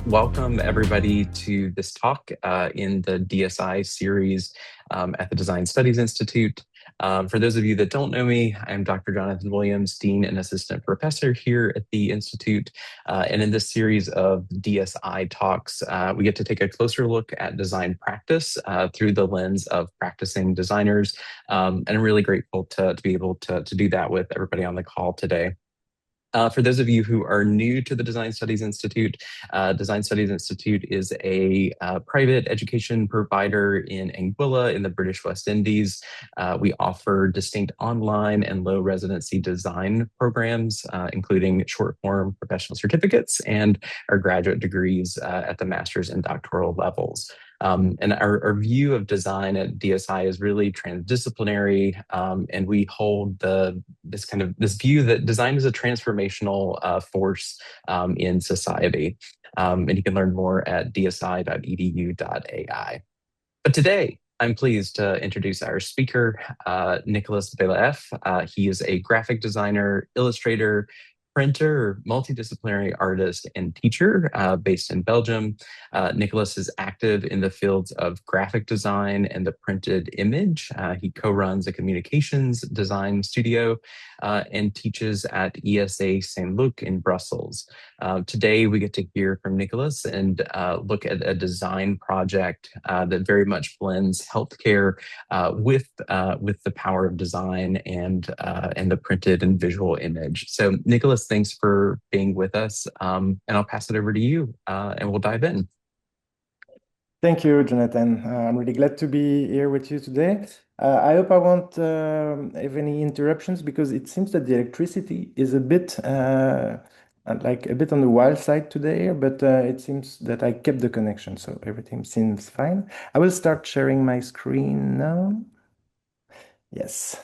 Welcome everybody to this talk in the DSI series at the Design Studies Institute. For those of you that don't know me, I'm Dr. Jonathan Williams, Dean and Assistant Professor here at the Institute. And in this series of DSI talks, we get to take a closer look at design practice through the lens of practicing designers. And I'm really grateful to be able to do that with everybody on the call today. For those of you who are new to the Design Studies Institute, Design Studies Institute is a private education provider in Anguilla in the British West Indies. We offer distinct online and low residency design programs, including short form professional certificates and our graduate degrees at the master's and doctoral levels. And our view of design at DSI is really transdisciplinary, and we hold this view that design is a transformational force in society. And you can learn more at dsi.edu.ai. But today, I'm pleased to introduce our speaker, Nicolas Belayew. He is a graphic designer, illustrator, printer, multidisciplinary artist, and teacher based in Belgium. Nicolas is active in the fields of graphic design and the printed image. He co-runs a communications design studio and teaches at ESA Saint-Luc in Brussels. Today, we get to hear from Nicolas and look at a design project that very much blends healthcare with the power of design and the printed and visual image. So, Nicolas, thanks for being with us, and I'll pass it over to you, and we'll dive in. Thank you, Jonathan. I'm really glad to be here with you today. I hope I won't have any interruptions because it seems that the electricity is a bit on the wild side today, but it seems that I kept the connection, so everything seems fine. I will start sharing my screen now. Yes.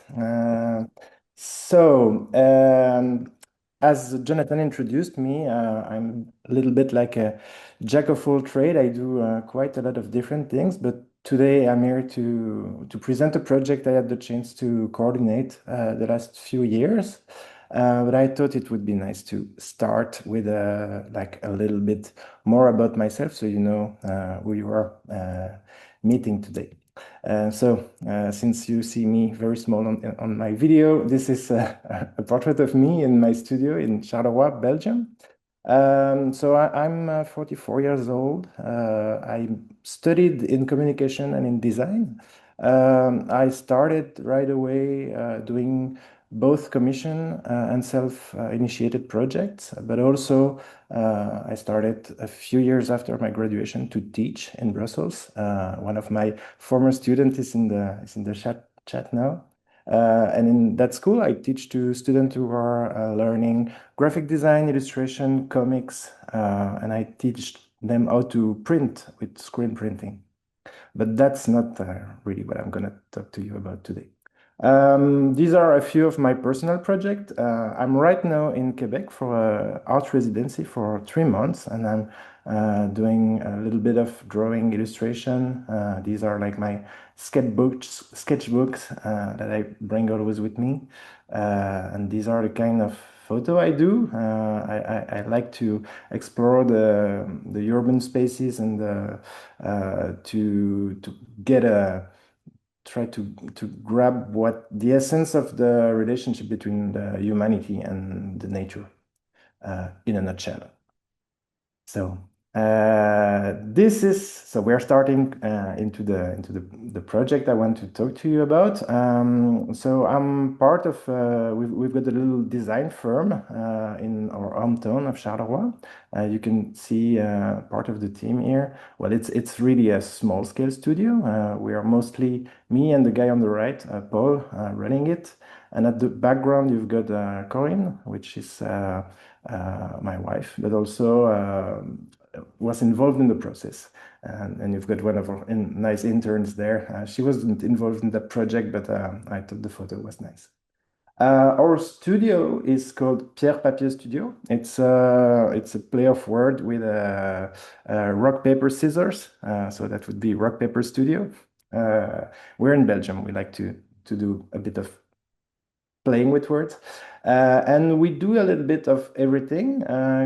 As Jonathan introduced me, I'm a little bit like a jack of all trade. I do quite a lot of different things, but today I'm here to present a project I had the chance to coordinate the last few years. But I thought it would be nice to start with like a little bit more about myself, so you know who you are meeting today. Since you see me very small on my video, this is a portrait of me in my studio in Charleroi, Belgium. I'm 44 years old. I studied in communication and in design. I started right away doing both commission and self-initiated projects, but also I started a few years after my graduation to teach in Brussels. One of my former students is in the chat now. And in that school, I teach to students who are learning graphic design, illustration, comics, and I teach them how to print with screen printing. But that's not really what I'm going to talk to you about today. These are a few of my personal projects. I'm right now in Quebec for an art residency for 3 months, and I'm doing a little bit of drawing illustration. These are like my sketchbooks that I bring always with me. And these are the kind of photo I do. I like to explore the urban spaces and to get try to grab what the essence of the relationship between the humanity and the nature in a nutshell. So we're starting into the project I want to talk to you about. So I'm part of we've got a little design firm in our hometown of Charleroi. You can see part of the team here. Well, it's really a small scale studio. We are mostly me and the guy on the right, Paul, running it. And at the background, you've got Corinne, which is my wife, but also was involved in the process. And you've got one of our nice interns there. She wasn't involved in that project, but I thought the photo was nice. Our studio is called Pierre Papier Studio. It's a play of word with rock, paper, scissors. So that would be Rock, Paper Studio. We're in Belgium. We like to do a bit of playing with words. And we do a little bit of everything,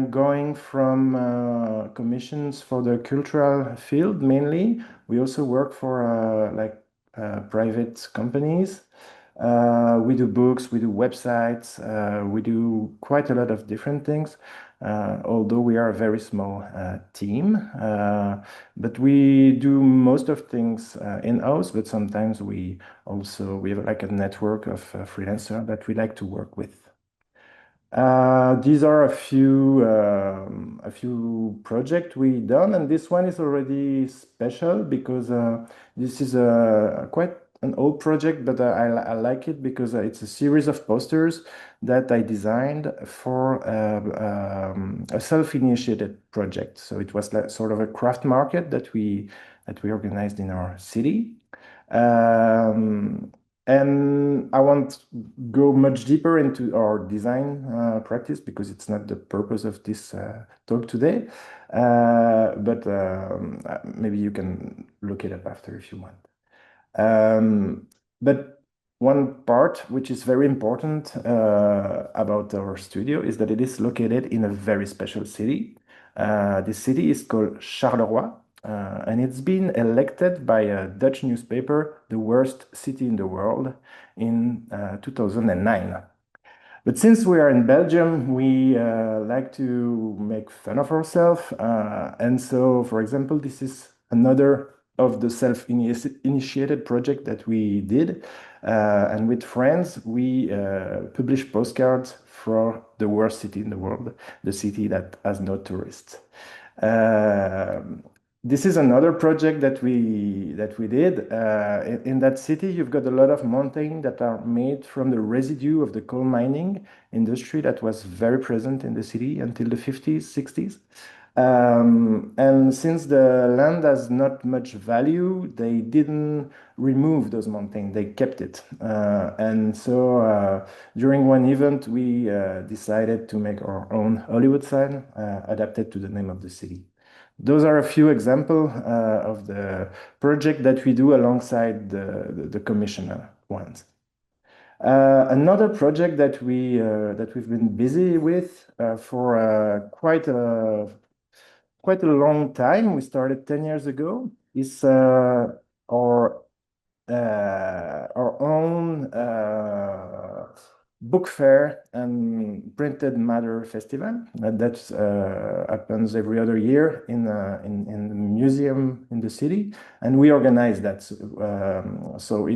going from commissions for the cultural field mainly. We also work for private companies. We do books, we do websites, we do quite a lot of different things, although we are a very small team. But we do most of things in-house, but sometimes we have like a network of freelancers that we like to work with. These are a few projects we done, and this one is already special because this is a quite an old project, but I like it because it's a series of posters that I designed for a self-initiated project. So it was like sort of a craft market that we organized in our city. Um, and I won't go much deeper into our design practice because it's not the purpose of this talk today. But maybe you can look it up after if you want. But one part which is very important about our studio is that it is located in a very special city. This city is called Charleroi, and it's been elected by a Dutch newspaper the worst city in the world in 2009. But since we are in Belgium, we like to make fun of ourselves. And so, for example, this is another of the self-initiated project that we did. And with friends, we publish postcards for the worst city in the world, the city that has no tourists. Um this is another project that we did. In that city, you've got a lot of mountains that are made from the residue of the coal mining industry that was very present in the city until the 50s, 60s. And since the land has not much value, they didn't remove those mountains, they kept it. And so during one event, we decided to make our own Hollywood sign adapted to the name of the city. Those are a few examples of the project that we do alongside the commissioner ones. Another project that we've been busy with for quite a long time. We started 10 years ago. Is our our own book fair and printed matter festival that happens every other year in the museum in the city, and we organize that. So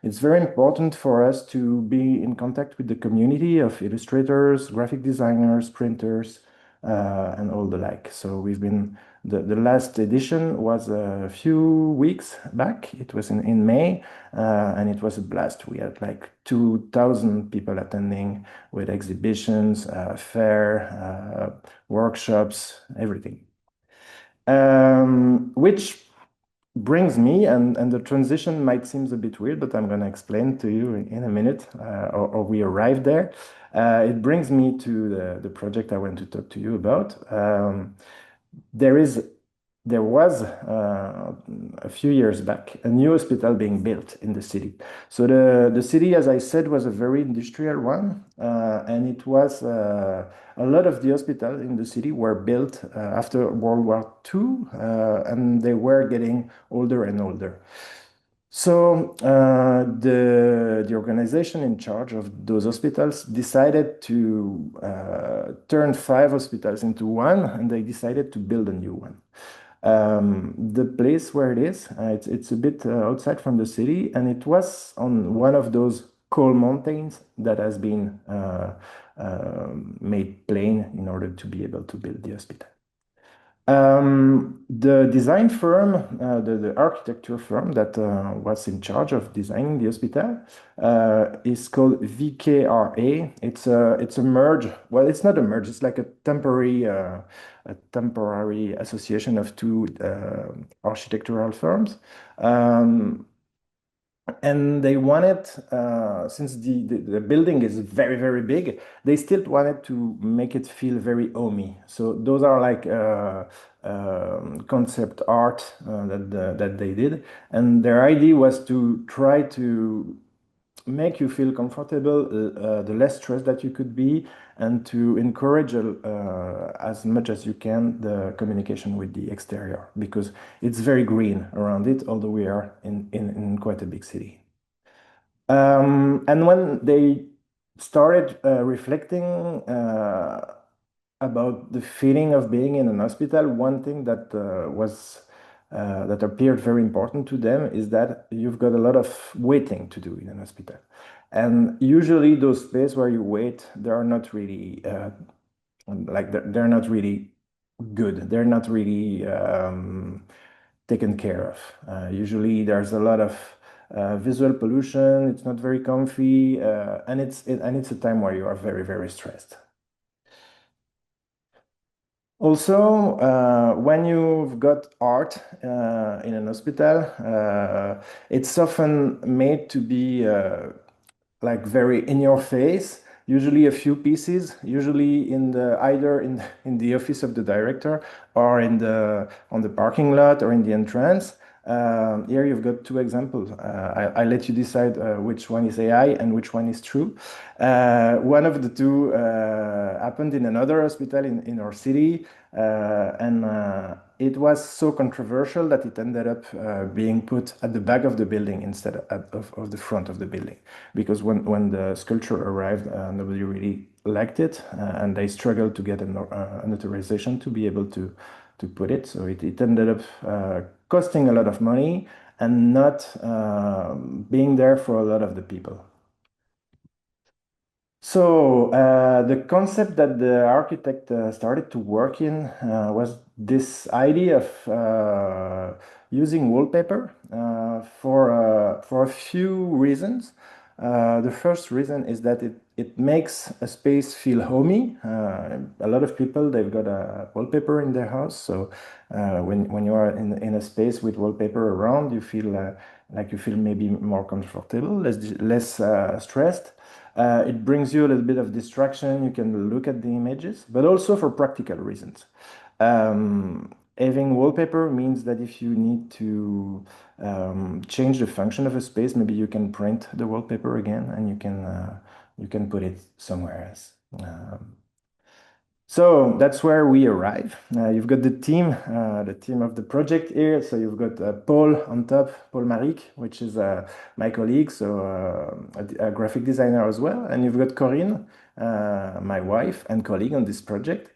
it's very important for us to be in contact with the community of illustrators, graphic designers, printers, and all the like. So we've been the last edition was a few weeks back. It was in May, and it was a blast. We had like 2,000 people attending with exhibitions, fair, workshops, everything. Which brings me, and the transition might seem a bit weird, but I'm going to explain to you in a minute, or we arrive there. It brings me to the project I want to talk to you about. There was a few years back a new hospital being built in the city. So the city, as I said, was a very industrial one, and it was a lot of the hospitals in the city were built after World War II, and they were getting older and older. So the organization in charge of those hospitals decided to turn 5 hospitals into one, and they decided to build a new one. The place where it is, it's a bit outside from the city, and it was on one of those coal mountains that has been made plain in order to be able to build the hospital. The design firm, the architecture firm that was in charge of designing the hospital is called VKRA. It's a merge. Well, it's not a merge. It's like a temporary association of two architectural firms. And they wanted, since the building is very, very big, they still wanted to make it feel very homey. So those are like concept art that they did. And their idea was to try to make you feel comfortable, the less stressed that you could be, and to encourage as much as you can the communication with the exterior, because it's very green around it, although we are in quite a big city. And when they started reflecting about the feeling of being in an hospital, one thing that that appeared very important to them is that you've got a lot of waiting to do in an hospital. And usually those spaces where you wait, they are not really they're not really good. They're not really taken care of. Usually there's a lot of visual pollution. It's not very comfy, and it's a time where you are very, very stressed. Also, when you've got art in an hospital, it's often made to be like very in your face. Usually a few pieces, usually in the either in the office of the director or in the on the parking lot or in the entrance. Here you've got two examples. I let you decide which one is AI and which one is true. One of the two happened in another hospital in our city, and it was so controversial that it ended up being put at the back of the building instead of the front of the building. Because when the sculpture arrived, nobody really liked it, and they struggled to get an authorization to be able to put it. So it ended up costing a lot of money and not being there for a lot of the people. So the concept that the architect started to work in was this idea of using wallpaper for a few reasons. The first reason is that it makes a space feel homey. A lot of people, they've got a wallpaper in their house. So when you are in a space with wallpaper around, you feel like you feel maybe more comfortable, less stressed. It brings you a little bit of distraction. You can look at the images, but also for practical reasons. Having wallpaper means that if you need to change the function of a space, maybe you can print the wallpaper again and you can put it somewhere else. So that's where we arrive. You've got the team of the project here. So you've got Paul on top, Paul Maric, which is my colleague, so a graphic designer as well. And you've got Corinne, my wife and colleague on this project,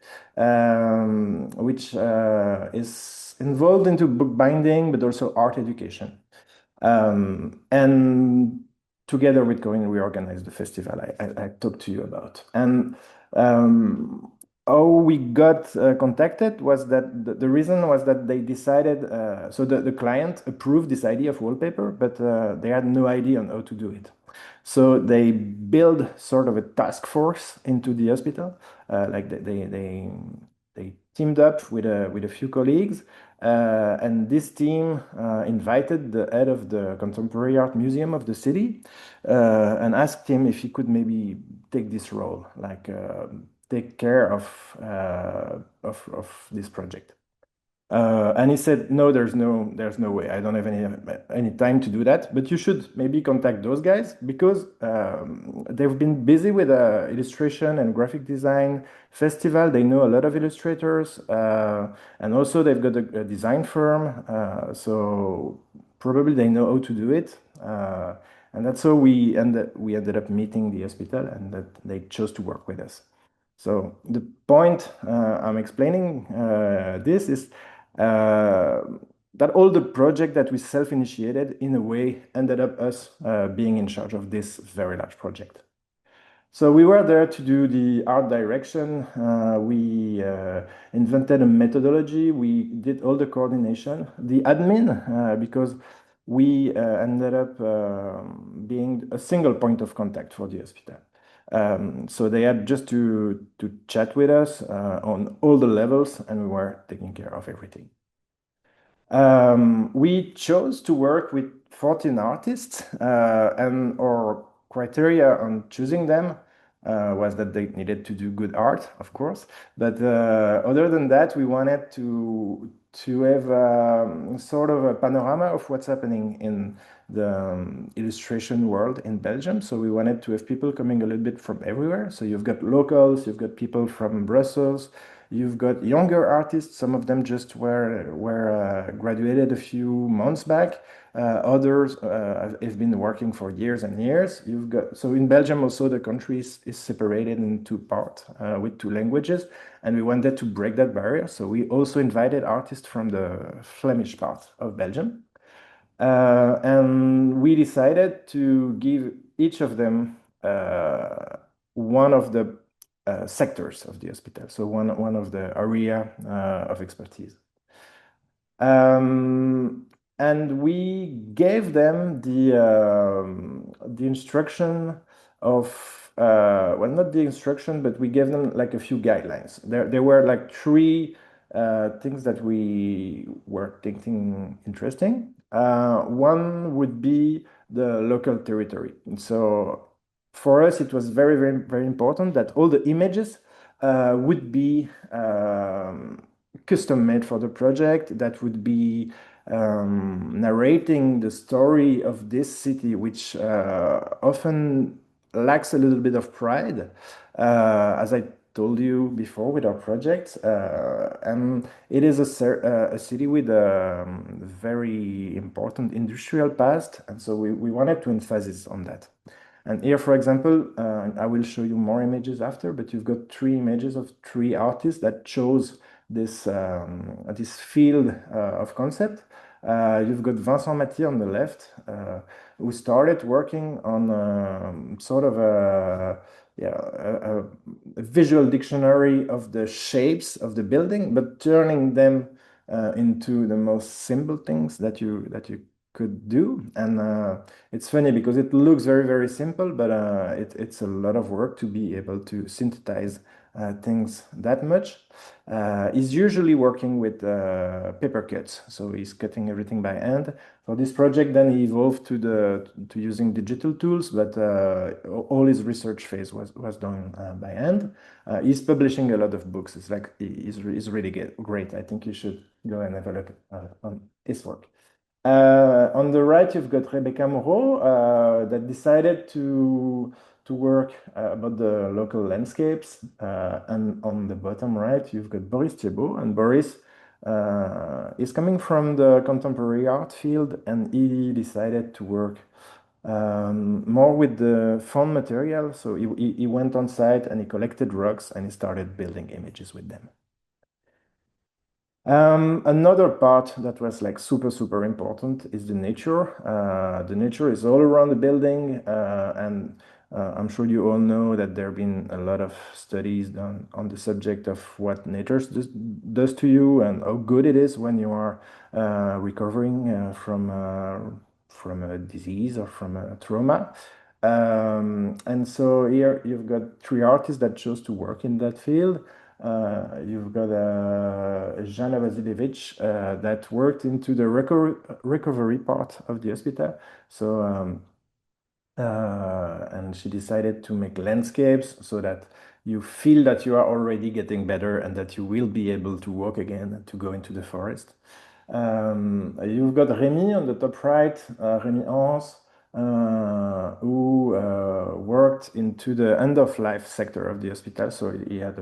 which is involved into bookbinding, but also art education. And together with Corinne, we organized the festival I talked to you about. And how we got contacted was that the reason was that they decided, so the client approved this idea of wallpaper, but they had no idea on how to do it. So they built sort of a task force into the hospital. Like they teamed up with a few colleagues, and this team invited the head of the Contemporary Art Museum of the city and asked him if he could maybe take this role, like take care of this project. And he said, no, there's no way. I don't have any time to do that. But you should maybe contact those guys because they've been busy with illustration and graphic design festival. They know a lot of illustrators, and also they've got a design firm. So probably they know how to do it. And that's how we ended up meeting the hospital, and that they chose to work with us. So the point I'm explaining this is that all the project that we self-initiated in a way ended up us being in charge of this very large project. So we were there to do the art direction. We invented a methodology. We did all the coordination, the admin, because we ended up being a single point of contact for the hospital. So they had just to chat with us on all the levels, and we were taking care of everything. We chose to work with 14 artists, and our criteria on choosing them was that they needed to do good art, of course. But other than that, we wanted to have sort of a panorama of what's happening in the illustration world in Belgium. So we wanted to have people coming a little bit from everywhere. So you've got locals, you've got people from Brussels, you've got younger artists. Some of them just were graduated a few months back. Others have been working for years and years. You've got so in Belgium also the country is separated in two parts with two languages, and we wanted to break that barrier. So we also invited artists from the Flemish part of Belgium, and we decided to give each of them one of the sectors of the hospital, so one of the area of expertise. And we gave them the instruction of well, not the instruction, but we gave them like a few guidelines. There were like three things that we were thinking interesting. One would be the local territory. And so for us, it was very, very, very important that all the images would be custom made for the project, that would be narrating the story of this city, which often lacks a little bit of pride, as I told you before with our project. And it is a city with a very important industrial past, and so we wanted to emphasize on that. And here, for example, I will show you more images after, but you've got three images of three artists that chose this field of concept. You've got Vincent Mathieu on the left, who started working on sort of a visual dictionary of the shapes of the building, but turning them into the most simple things that you could do. And it's funny because it looks very, very simple, but it's a lot of work to be able to synthesize things that much. He's usually working with paper cuts, so he's cutting everything by hand. For this project, then he evolved to using digital tools, but all his research phase was done by hand. He's publishing a lot of books. It's like he's really great. I think you should go and have a look on his work. On the right, you've got Rebecca Moreau that decided to work about the local landscapes. And on the bottom right, you've got Boris Thiebaud. And Boris is coming from the contemporary art field, and he decided to work more with the found material. So he went on site and he collected rocks and he started building images with them. Another part that was like super, super important is the nature. The nature is all around the building, and I'm sure you all know that there have been a lot of studies done on the subject of what nature does to you and how good it is when you are recovering from a disease or from a trauma. And so here you've got three artists that chose to work in that field. You've got Jana Vasilievich that worked into the recovery part of the hospital. So, and she decided to make landscapes so that you feel that you are already getting better and that you will be able to walk again and to go into the forest. You've got Rémi on the top right, Rémi Hans, who worked into the end of life sector of the hospital. So he had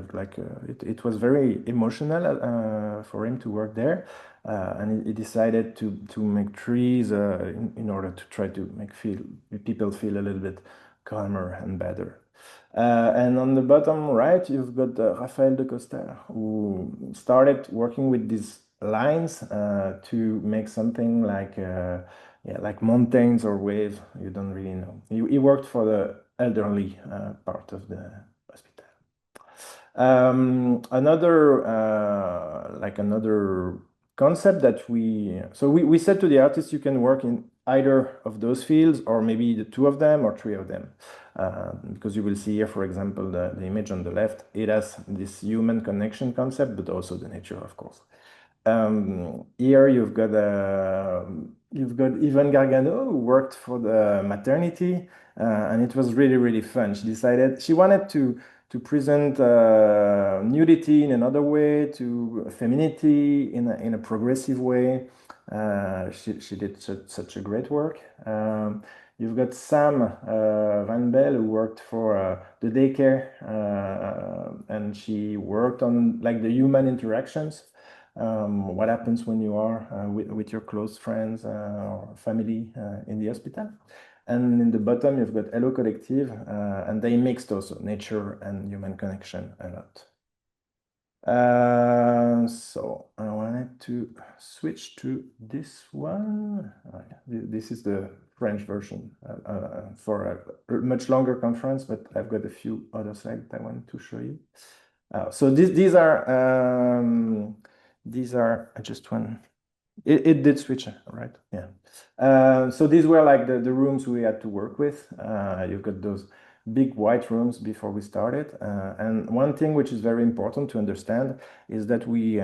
it was very emotional for him to work there. And he decided to make trees in order to try to make people feel a little bit calmer and better. And on the bottom right, you've got Rafael de Costa, who started working with these lines to make something like like mountains or waves. You don't really know. He worked for the elderly part of the hospital. Another concept that we said to the artists, you can work in either of those fields, or maybe the two of them or three of them. Because you will see here, for example, the image on the left, it has this human connection concept, but also the nature, of course. Here you've got Yvonne Gargano, who worked for the maternity, and it was really, really fun. She wanted to present nudity in another way, to femininity in a progressive way. She did such a great work. You've got Sam Van Bell, who worked for the daycare, and she worked on like the human interactions. What happens when you are with your close friends or family in the hospital. And in the bottom, you've got Hello Collective, and they mixed also nature and human connection a lot. So I wanted to switch to this one. This is the French version for a much longer conference, but I've got a few other slides I want to show you. So these are just one. It did switch, right? Yeah. So these were like the rooms we had to work with. You've got those big white rooms before we started. And one thing which is very important to understand is that we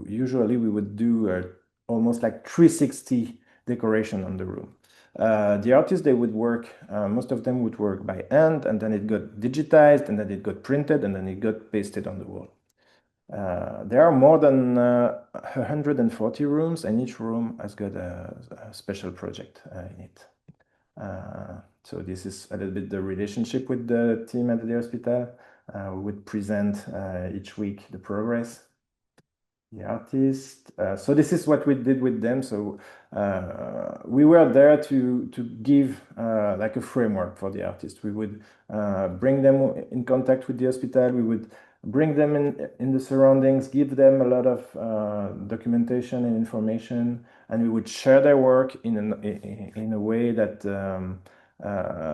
usually we would do almost like 360 decoration on the room. The artists, they would work, most of them would work by hand, and then it got digitized, and then it got printed, and then it got pasted on the wall. There are more than 140 rooms, and each room has got a special project in it. So this is a little bit the relationship with the team at the hospital. We would present each week the progress, the artist. So this is what we did with them. So we were there to give like a framework for the artist. We would bring them in contact with the hospital. We would bring them in the surroundings, give them a lot of documentation and information, and we would share their work in a way that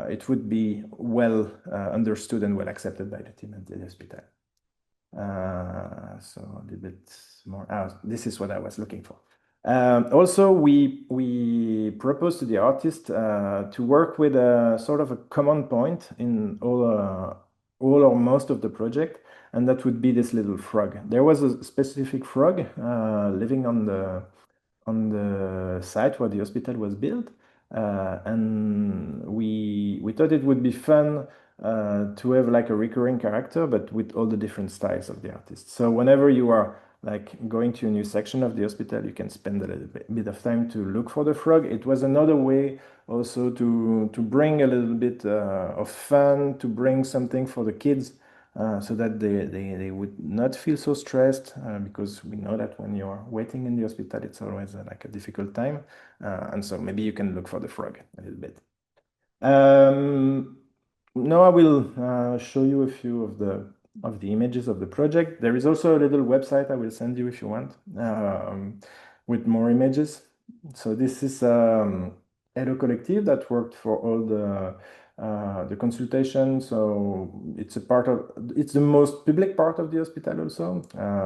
it would be well understood and well accepted by the team at the hospital. So a little bit more. This is what I was looking for. Also, we proposed to the artist to work with a sort of a common point in all or most of the project, and that would be this little frog. There was a specific frog living on the site where the hospital was built, and we thought it would be fun to have like a recurring character, but with all the different styles of the artist. So whenever you are like going to a new section of the hospital, you can spend a little bit of time to look for the frog. It was another way also to bring a little bit of fun, to bring something for the kids, so that they would not feel so stressed, because we know that when you're waiting in the hospital, it's always like a difficult time. And so maybe you can look for the frog a little bit. Now I will show you a few of the images of the project. There is also a little website I will send you if you want, with more images. So this is Edo Collective that worked for all the consultation. So it's it's the most public part of the hospital also,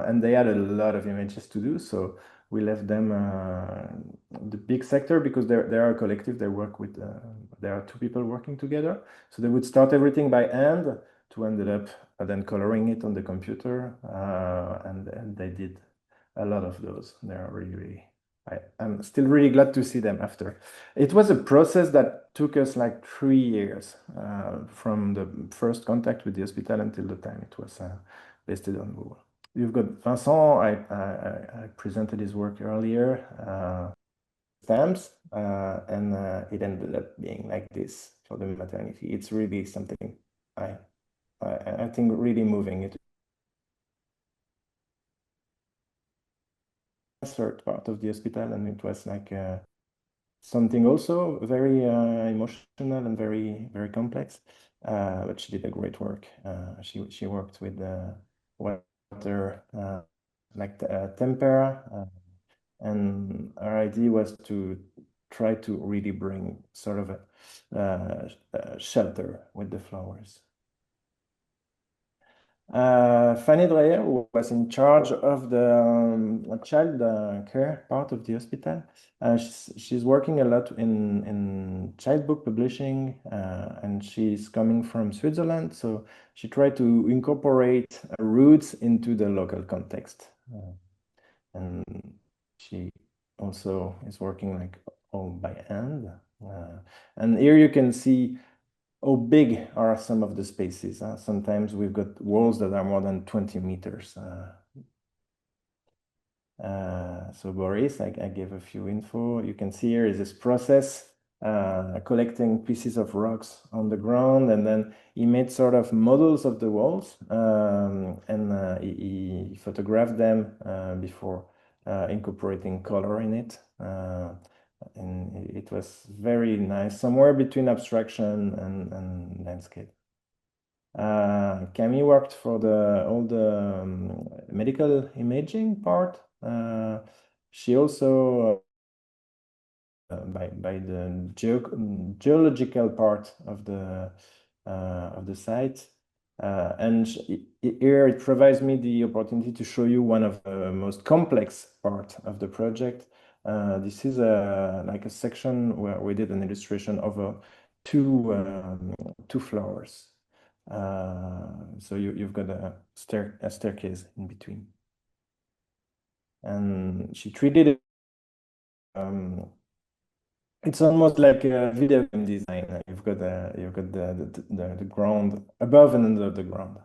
and they had a lot of images to do. So we left them the big sector because they are a collective. They work with there are two people working together. So they would start everything by hand to end up then coloring it on the computer, and they did a lot of those. They are really I'm still really glad to see them after. It was a process that took us like 3 years from the first contact with the hospital until the time it was pasted on Google. You've got Vincent. I presented his work earlier, stamps, and it ended up being like this for the maternity. It's really something I think really moving. It third part of the hospital, and it was like something also very emotional and very, very complex. But she did a great work. She worked with water, like tempera, and our idea was to try to really bring sort of a shelter with the flowers. Fanny Dreyer was in charge of the child care part of the hospital. She's working a lot in child book publishing, and she's coming from Switzerland, so she tried to incorporate roots into the local context. and she also is working like all by hand. And here you can see how big are some of the spaces. Sometimes we've got walls that are more than 20 meters. So Boris, I gave a few info. You can see here is this process collecting pieces of rocks on the ground, and then he made sort of models of the walls, and he photographed them before incorporating color in it. And it was very nice, somewhere between abstraction and landscape. Camille worked for all the medical imaging part. She also by the geological part of the site. And here it provides me the opportunity to show you one of the most complex part of the project. This is like a section where we did an illustration of two flowers. So you've got a staircase in between. And she treated it it's almost like a video game design. You've got the ground above and under the ground.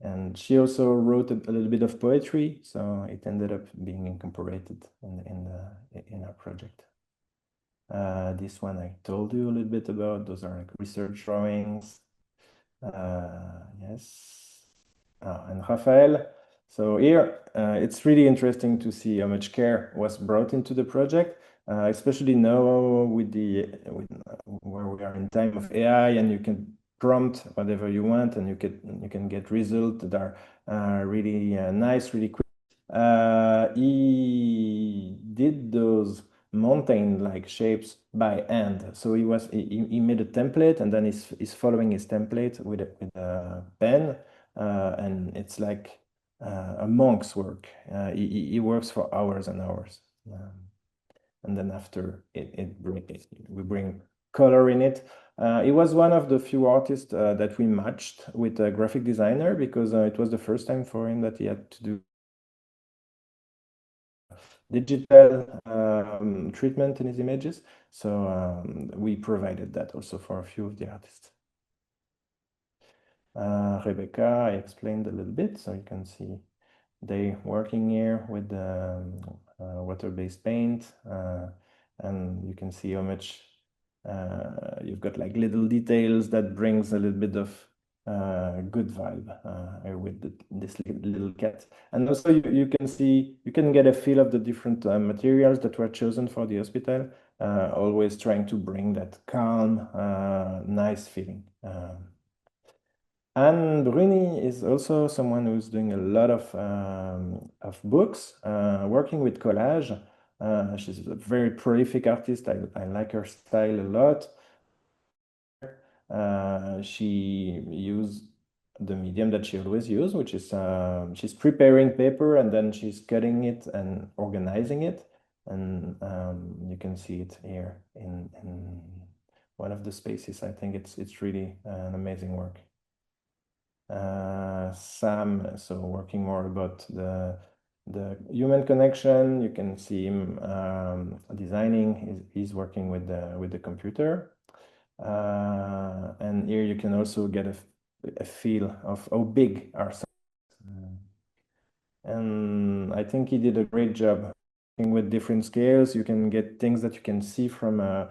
And she also wrote a little bit of poetry, so it ended up being incorporated in our project. This one I told you a little bit about. Those are like research drawings. Yes. And Raphael. So here, it's really interesting to see how much care was brought into the project. Especially now with where we are in time of AI, and you can prompt whatever you want, and you can get results that are really nice, really quick. He did those mountain-like shapes by hand. So he made a template, and then he's following his template with a pen, and it's like a monk's work. He works for hours and hours. And then after we bring color in it. He was one of the few artists that we matched with a graphic designer, because it was the first time for him that he had to do digital treatment in his images. So we provided that also for a few of the artists. Rebecca, I explained a little bit, so you can see they working here with water-based paint, and you can see how much you've got like little details that brings a little bit of good vibe with this little cat. And also you can get a feel of the different materials that were chosen for the hospital, always trying to bring that calm, nice feeling. And Bruni is also someone who's doing a lot of books, working with collage. She's a very prolific artist. I like her style a lot. She used the medium that she always used, which is she's preparing paper, and then she's cutting it and organizing it. And you can see it here in one of the spaces. I think it's really an amazing work. Sam, so working more about the human connection. You can see him designing. He's working with the computer, and here you can also get a feel of how big our size. And I think he did a great job working with different scales. You can get things that you can see from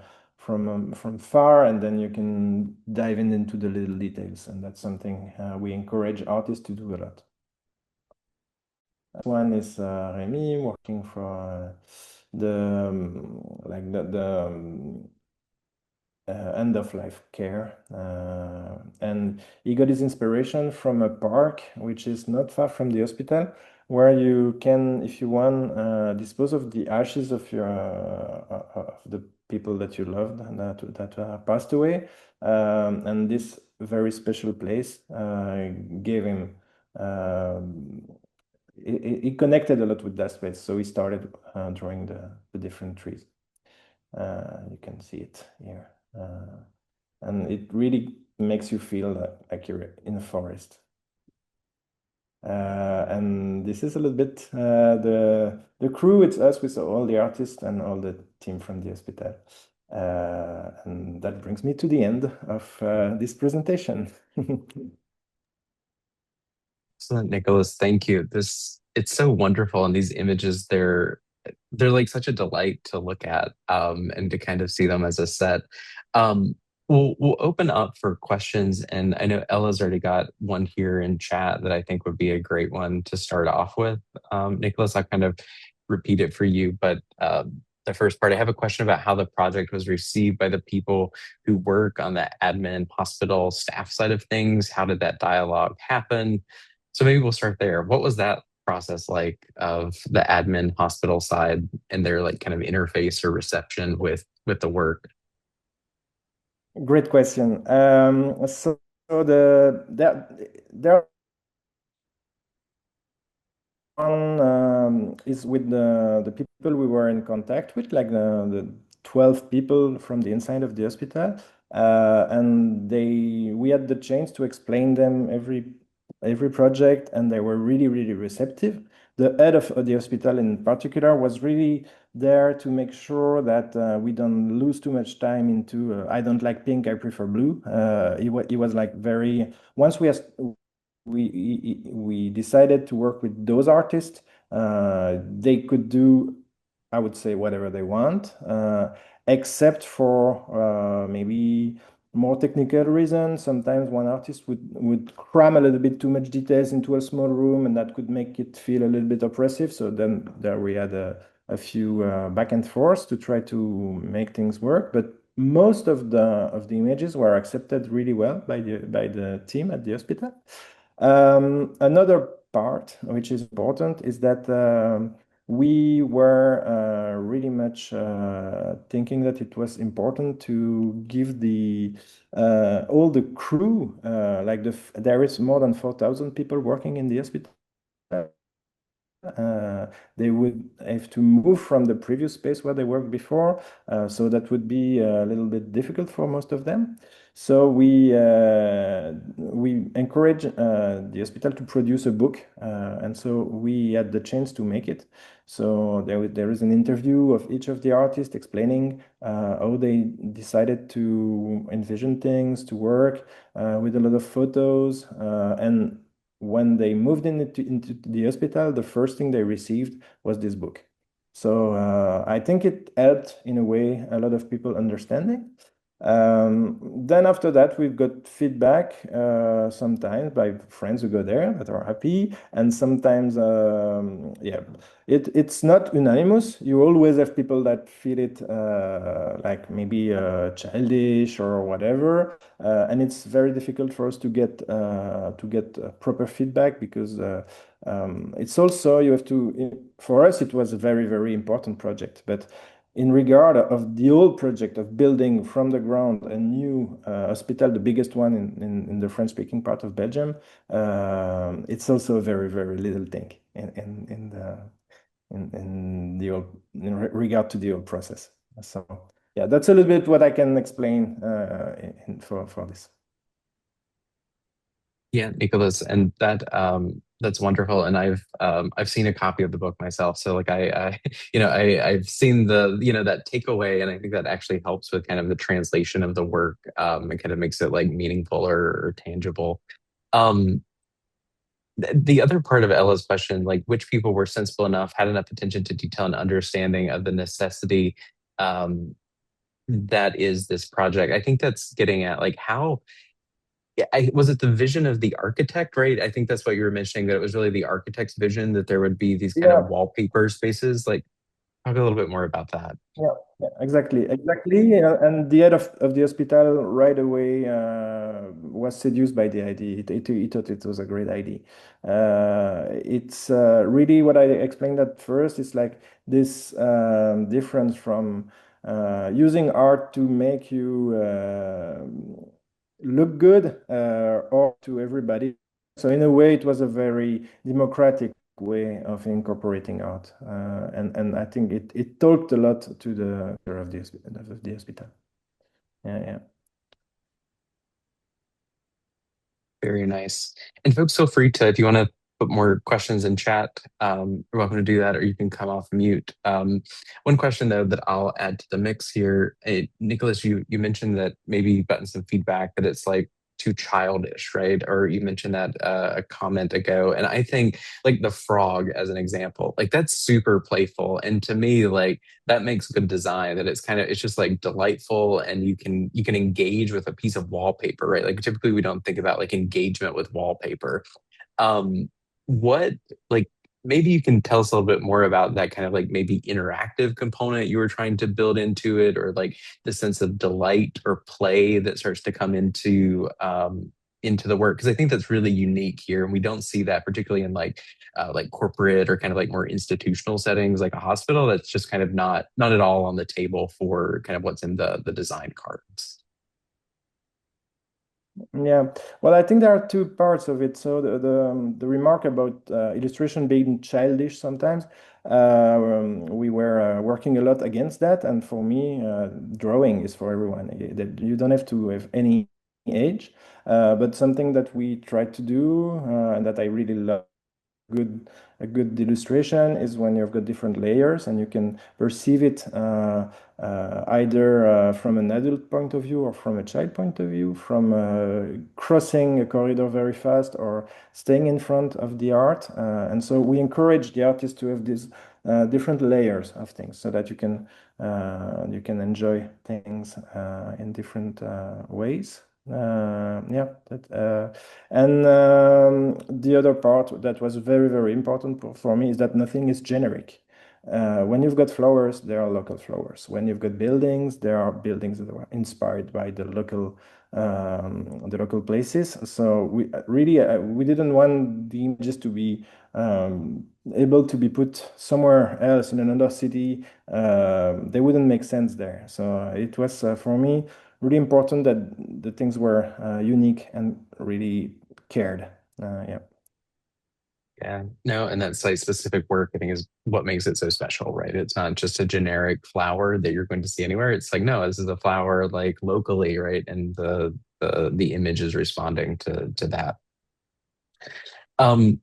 far, and then you can dive into the little details, and that's something we encourage artists to do a lot. One is Remy working for the end of life care, and he got his inspiration from a park which is not far from the hospital, where you can, if you want, dispose of the ashes of the people that you loved that passed away. And this very special place gave him. He connected a lot with that space, so he started drawing the different trees. You can see it here, and it really makes you feel like you're in a forest. And this is a little bit the crew. It's us with all the artists and all the team from the hospital. And that brings me to the end of this presentation. Excellent, Nicholas. Thank you. This it's so wonderful, and these images they're like such a delight to look at and to kind of see them as a set. Um, we'll open up for questions, and I know Ella's already got one here in chat that I think would be a great one to start off with. Nicholas, I'll kind of repeat it for you, but the first part, I have a question about how the project was received by the people who work on the admin hospital staff side of things. How did that dialogue happen? So maybe we'll start there. What was that process like of the admin hospital side and their like kind of interface or reception with the work? Great question. So there one is with the people we were in contact with, like the 12 people from the inside of the hospital. And we had the chance to explain them every project, and they were really, really receptive. The head of the hospital in particular was really there to make sure that we don't lose too much time into I don't like pink, I prefer blue. He was like very, once we decided to work with those artists. They could do, I would say, whatever they want, except for maybe more technical reasons. Sometimes one artist would cram a little bit too much details into a small room, and that could make it feel a little bit oppressive. So then there we had a few back and forth to try to make things work. But most of the images were accepted really well by the team at the hospital. Another part which is important is that we were really much thinking that it was important to give all the crew, there is more than 4,000 people working in the hospital. They would have to move from the previous space where they worked before, so that would be a little bit difficult for most of them. So we encourage the hospital to produce a book, and so we had the chance to make it. So there is an interview of each of the artists explaining how they decided to envision things, to work with a lot of photos, and when they moved into the hospital, the first thing they received was this book. So I think it helped in a way a lot of people understanding. Then after that, we've got feedback sometimes by friends who go there that are happy, and sometimes, yeah, it's not unanimous. You always have people that feel it like maybe childish or whatever, and it's very difficult for us to get proper feedback because it's also you have to. For us, it was a very, very important project, but in regard of the old project of building from the ground a new hospital, the biggest one in the French-speaking part of Belgium, it's also a very, very little thing in regard to the old process. So yeah, that's a little bit what I can explain for this. Yeah, Nicholas, and that's wonderful. And I've seen a copy of the book myself. So like I I've seen the that takeaway, and I think that actually helps with kind of the translation of the work and kind of makes it like meaningful or tangible. Um, the other part of Ella's question, like which people were sensible enough, had enough attention to detail and understanding of the necessity that is this project. I think that's getting at like how yeah, was it the vision of the architect, right? I think that's what you were mentioning, that it was really the architect's vision that there would be these kind of Yeah, wallpaper spaces. Like, talk a little bit more about that. yeah, exactly. And the head of the hospital right away was seduced by the idea. He thought it was a great idea. It's really what I explained at first. It's like this difference from using art to make you look good or to everybody. So in a way, it was a very democratic way of incorporating art, and I think it talked a lot to the of the hospital. Yeah, yeah. Very nice. And folks, feel free to, if you want to put more questions in chat, you're welcome to do that, or you can come off mute. One question though that I'll add to the mix here, Nicholas, you mentioned that maybe you've gotten some feedback that it's like too childish, right? Or you mentioned that a comment ago, and I think like the frog as an example, like that's super playful, and to me, like that makes good design. That it's just like delightful, and you can engage with a piece of wallpaper, right? Like typically we don't think about like engagement with wallpaper. um, what like maybe you can tell us a little bit more about that kind of like maybe interactive component you were trying to build into it, or like the sense of delight or play that starts to come into the work, because I think that's really unique here, and we don't see that particularly in like corporate or kind of like more institutional settings like a hospital. That's just kind of not at all on the table for kind of what's in the design cards. Yeah, well, I think there are two parts of it. So the remark about illustration being childish sometimes, we were working a lot against that. And for me, drawing is for everyone. That you don't have to have any age, but something that we try to do and that I really love good a good illustration is when you've got different layers and you can perceive it either from an adult point of view or from a child point of view, from crossing a corridor very fast or staying in front of the art. And so we encourage the artist to have these different layers of things so that you can enjoy things in different ways. Yeah, and the other part that was very, very important for me is that nothing is generic. When you've got flowers, there are local flowers. When you've got buildings, there are buildings that are inspired by the local places. So we really we didn't want the images to be able to be put somewhere else in another city. They wouldn't make sense there. So it was for me really important that the things were unique and really cared. Yeah. Yeah, no, and that site specific work I think is what makes it so special, right? It's not just a generic flower that you're going to see anywhere. It's like, no, this is a flower like locally, right? And the image is responding to that. Um,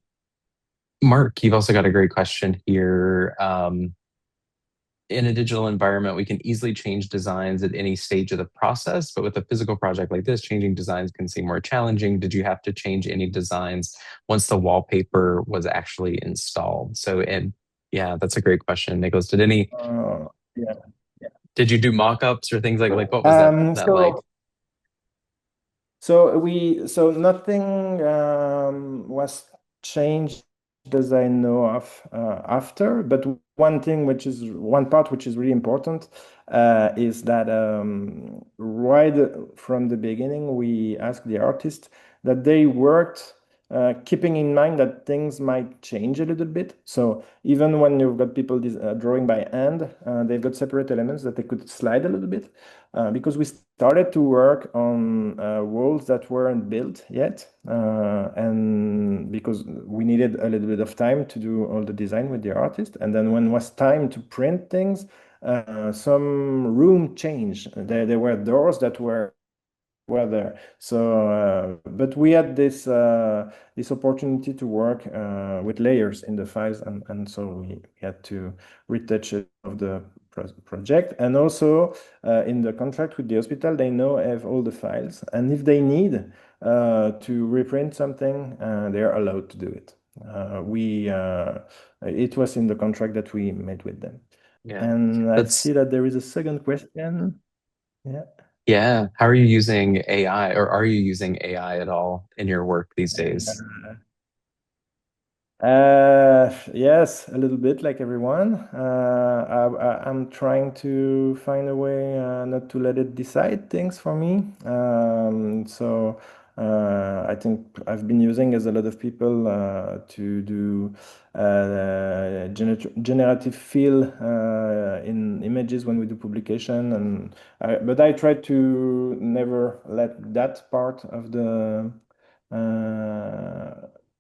Mark, you've also got a great question here. In a digital environment, we can easily change designs at any stage of the process, but with a physical project like this, changing designs can seem more challenging. Did you have to change any designs once the wallpaper was actually installed? So, and yeah, that's a great question, Nicholas. Yeah. Yeah. Did you do mock-ups or things like what was Um, that like? so so nothing was changed as I know of after, but one part which is really important is that right from the beginning we asked the artist that they worked keeping in mind that things might change a little bit. So even when you've got people drawing by hand, they've got separate elements that they could slide a little bit because we started to work on walls that weren't built yet, and because we needed a little bit of time to do all the design with the artist. And then when it was time to print things, some room changed. There were doors that were there. So, but we had this opportunity to work with layers in the files, and so we had to retouch it of the project. And also in the contract with the hospital, they now have all the files, and if they need to reprint something, they are allowed to do it. We It was in the contract that we made with them. Yeah, And I see that's that there is a second question. Yeah. yeah. How are you using AI, or are you using AI at all in your work these days? Yes, a little bit like everyone. I'm trying to find a way not to let it decide things for me. I think I've been using, as a lot of people, to do generative fill in images when we do publication, but I try to never let that part uh,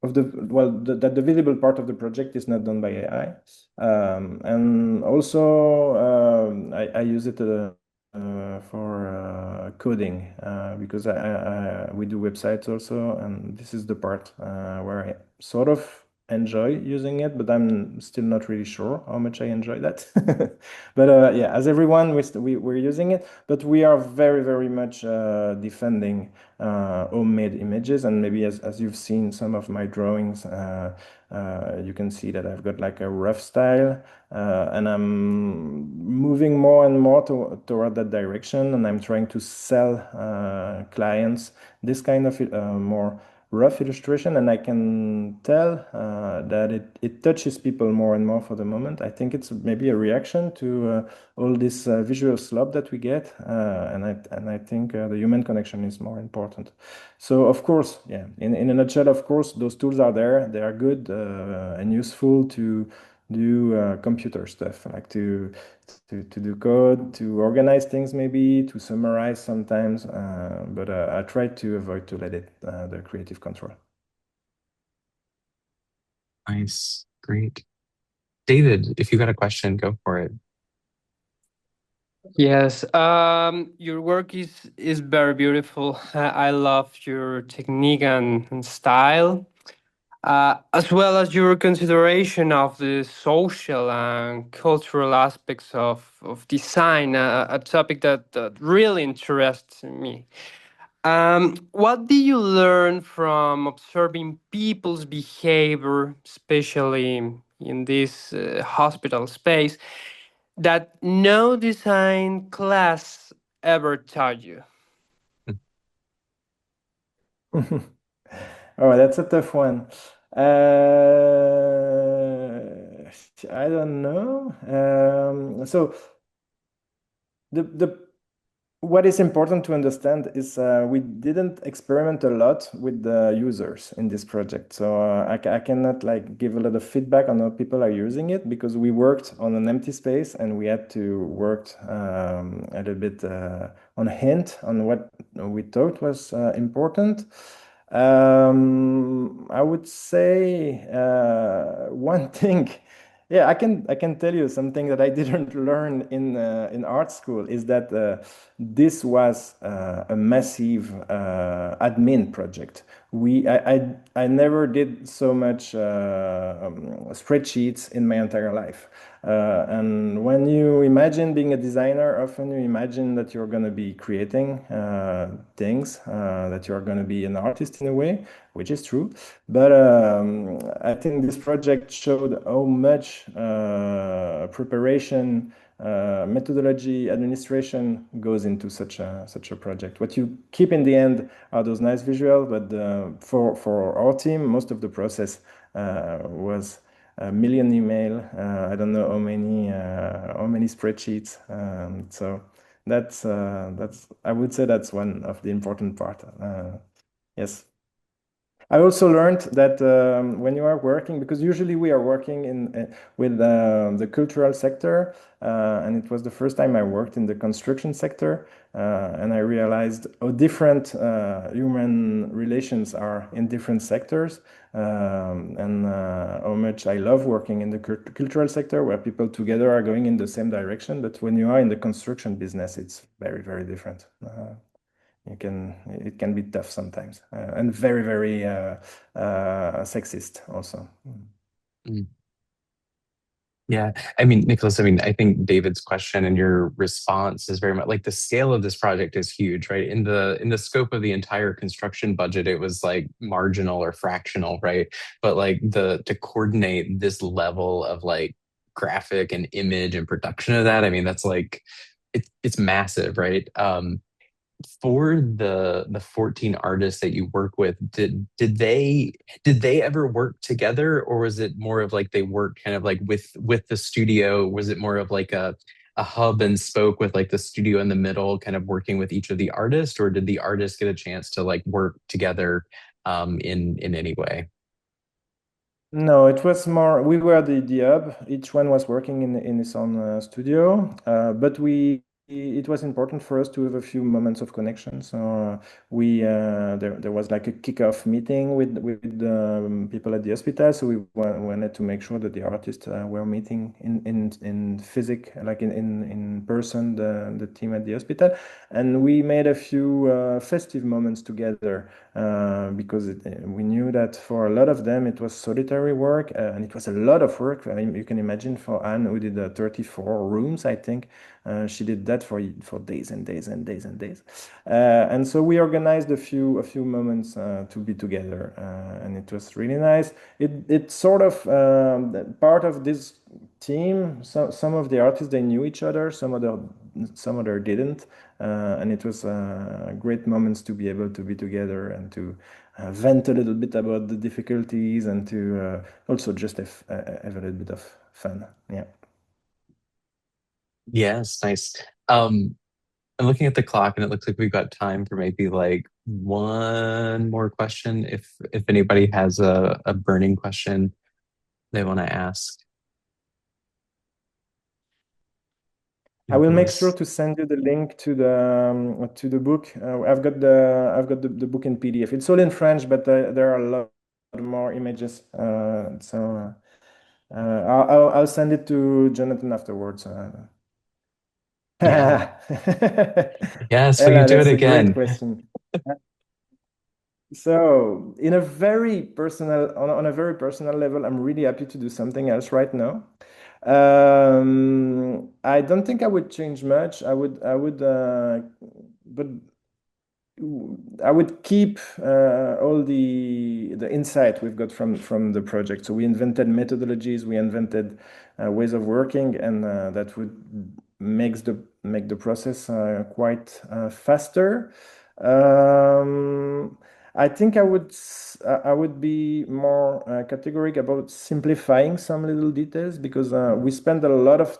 of the well that the visible part of the project is not done by AI. And also I use it for coding because we do websites also, and this is the part where I sort of enjoy using it, but I'm still not really sure how much I enjoy that. But yeah, as everyone, we're using it, but we are very, very much defending homemade images. And maybe as you've seen some of my drawings, you can see that I've got like a rough style, and I'm moving more and more toward that direction. And I'm trying to sell clients this kind of more rough illustration, and I can tell that it touches people more and more for the moment. I think it's maybe a reaction to all this visual slop that we get, and I think the human connection is more important. So of course, yeah, in a nutshell, of course, those tools are there. They are good and useful to do computer stuff, like to do code, to organize things, maybe to summarize sometimes. But I try to avoid to let it the creative control. Nice. Great. David, if you got a question, go for it. Yes, your work is very beautiful. I love your technique and style, as well as your consideration of the social and cultural aspects of design, a topic that really interests me. What do you learn from observing people's behavior, especially in this hospital space, that no design class ever taught you? Oh, that's a tough one. I don't know. So the what is important to understand is we didn't experiment a lot with the users in this project. So I cannot like give a lot of feedback on how people are using it because we worked on an empty space and we had to work a little bit on a hint on what we thought was important. I would say one thing. Yeah, I can tell you something that I didn't learn in art school is that this was a massive admin project. I never did so much spreadsheets in my entire life. And when you imagine being a designer, often you imagine that you're going to be creating things, that you're going to be an artist in a way, which is true. But I think this project showed how much preparation, methodology, administration goes into such a project. What you keep in the end are those nice visuals, but for our team, most of the process was a million email. I don't know how many spreadsheets. So that's I would say that's one of the important part. Yes. I also learned that when you are working, because usually we are working with the cultural sector, and it was the first time I worked in the construction sector, and I realized how different human relations are in different sectors, and how much I love working in the cultural sector, where people together are going in the same direction. But when you are in the construction business, it's very, very different. It can be tough sometimes, and very, very sexist also. Mm. Yeah, I mean, Nicholas, I mean, I think David's question and your response is very much like the scale of this project is huge, right? In the scope of the entire construction budget, it was like marginal or fractional, right? But like the to coordinate this level of like graphic and image and production of that, I mean, that's like it's massive, right? For the 14 artists that you work with, did they ever work together, or was it more of like they worked kind of like with the studio? Was it more of like a hub and spoke with like the studio in the middle, kind of working with each of the artists, or did the artists get a chance to like work together in any way? No, it was more, we were the hub. Each one was working in his own studio, but it was important for us to have a few moments of connection. So there was like a kickoff meeting with people at the hospital. So we wanted to make sure that the artists were meeting in like in person, the team at the hospital, and we made a few festive moments together because we knew that for a lot of them it was solitary work and it was a lot of work. I mean, you can imagine for Anne, who did 34 rooms, I think. She did that for days and days and days and days, and so we organized a few moments to be together, and it was really nice. It's sort of part of this team. So some of the artists, they knew each other, some other didn't, and it was great moments to be able to be together and to vent a little bit about the difficulties and to also just have a little bit of fun. Yeah. Yes, nice. I'm looking at the clock and it looks like we've got time for maybe like one more question if anybody has a burning question they want to ask. I will make sure to send you the link to the book. I've got the book in PDF. It's all in French, but there are a lot more images. So I'll send it to Jonathan afterwards. Yeah. Yes, we can do it again. That's a great question. So, on a very personal level, I'm really happy to do something else right now. I don't think I would change much. But I would keep all the insight we've got from the project. So we invented methodologies, we invented ways of working, and that would make the process quite faster. I think I would be more categorical about simplifying some little details because we spend a lot of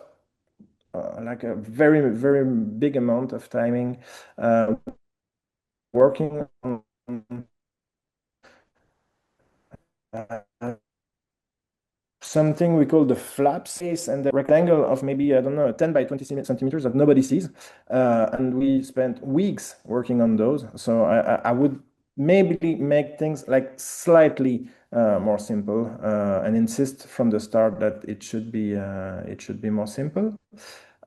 like a very, very big amount of timing working on something we call the flap space and the rectangle of maybe, I don't know, 10 by 20 centimeters that nobody sees. And we spent weeks working on those. So I would maybe make things like slightly more simple and insist from the start that it should be more simple.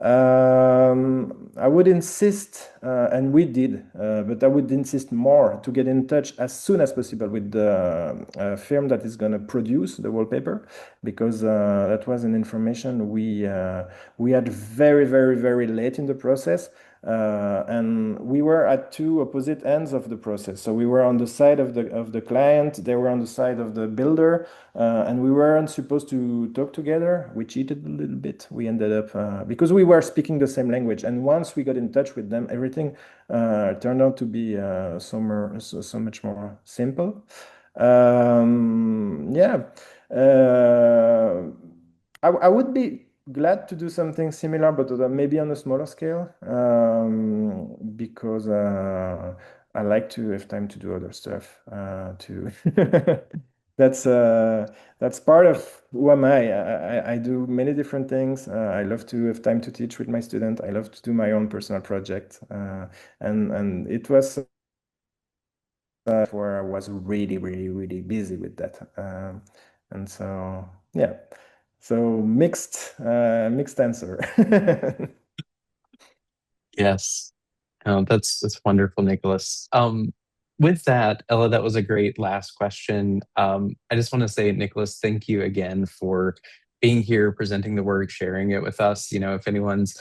I would insist, and we did, but I would insist more to get in touch as soon as possible with the firm that is going to produce the wallpaper, because that was an information we had very, very, very late in the process. And we were at two opposite ends of the process. So we were on the side of the client, they were on the side of the builder, and we weren't supposed to talk together. We cheated a little bit. We ended up because we were speaking the same language. And once we got in touch with them, everything turned out to be so much more simple. Yeah, I would be glad to do something similar, but maybe on a smaller scale, because I like to have time to do other stuff too. That's part of who am I. I do many different things. I love to have time to teach with my student. I love to do my own personal project, and it was where I was really, really, really busy with that. And so, yeah. So mixed answer. Yes. That's wonderful, Nicholas. With that, Ella, that was a great last question. I just want to say, Nicholas, thank you again for being here, presenting the work, sharing it with us. You know, if anyone's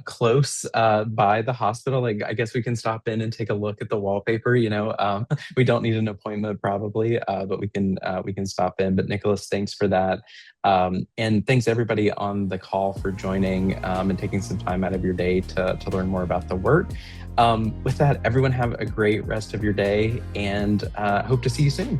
close by the hospital, like I guess we can stop in and take a look at the wallpaper. You know, we don't need an appointment probably, but we can stop in. But Nicholas, thanks for that, and thanks everybody on the call for joining and taking some time out of your day to learn more about the work. With that, everyone have a great rest of your day, and hope to see you soon.